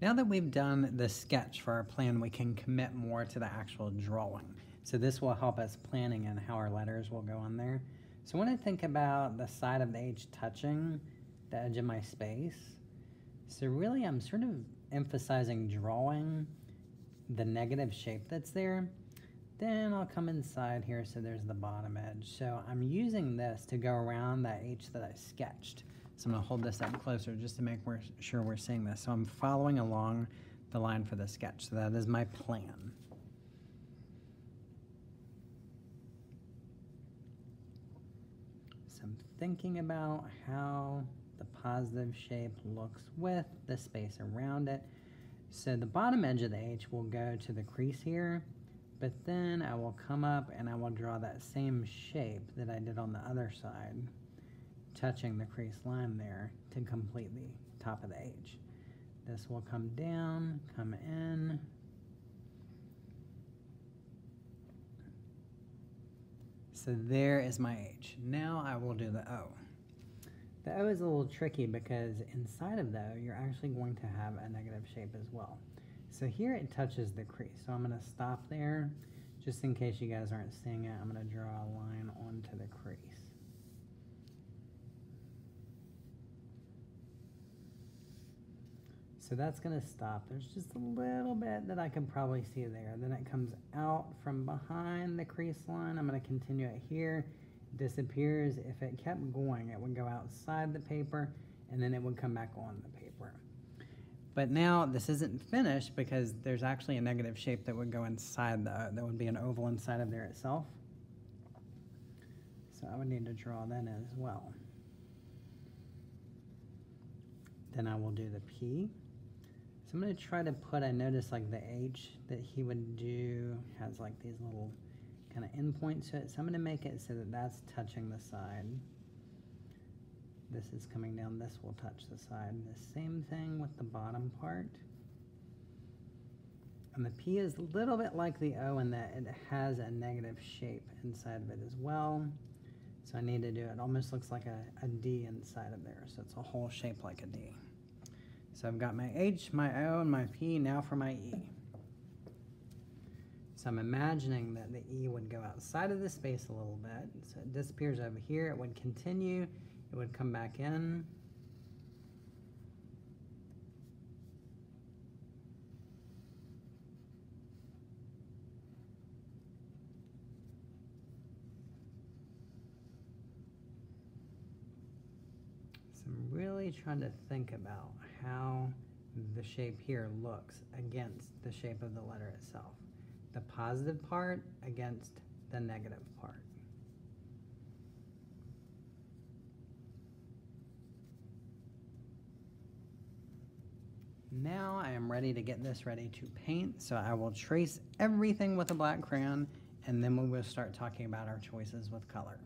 Now that we've done the sketch for our plan, we can commit more to the actual drawing. So this will help us planning and how our letters will go on there. So I want to think about the side of the H touching the edge of my space. So really I'm sort of emphasizing drawing the negative shape that's there. Then I'll come inside here so there's the bottom edge. So I'm using this to go around that H that I sketched. So I'm going to hold this up closer just to make sure we're seeing this. So I'm following along the line for the sketch. So that is my plan. So I'm thinking about how the positive shape looks with the space around it. So the bottom edge of the H will go to the crease here, but then I will come up and I will draw that same shape that I did on the other side, touching the crease line there to complete the top of the H. This will come down, come in. So there is my H. Now I will do the O. The O is a little tricky because inside of the O, you're actually going to have a negative shape as well. So here it touches the crease. So I'm going to stop there. Just in case you guys aren't seeing it, I'm going to draw a line onto the crease. So that's going to stop. There's just a little bit that I can probably see there. Then it comes out from behind the crease line. I'm going to continue it here. Disappears. If it kept going, it would go outside the paper and then it would come back on the paper. But now this isn't finished because there's actually a negative shape that would go inside that would be an oval inside of there itself. So I would need to draw that in as well. Then I will do the P. So I'm going to try to put, I notice like the H that he would do has like these little kind of endpoints to it. So I'm going to make it so that that's touching the side. This is coming down, this will touch the side. The same thing with the bottom part. And the P is a little bit like the O in that it has a negative shape inside of it as well. So I need to do it, almost looks like a D inside of there. So it's a whole shape like a D. So I've got my H, my O, and my P, now for my E. So I'm imagining that the E would go outside of the space a little bit. So it disappears over here, it would continue, it would come back in. So I'm really trying to think about how the shape here looks against the shape of the letter itself. The positive part against the negative part. Now I am ready to get this ready to paint, so I will trace everything with a black crayon and then we will start talking about our choices with color.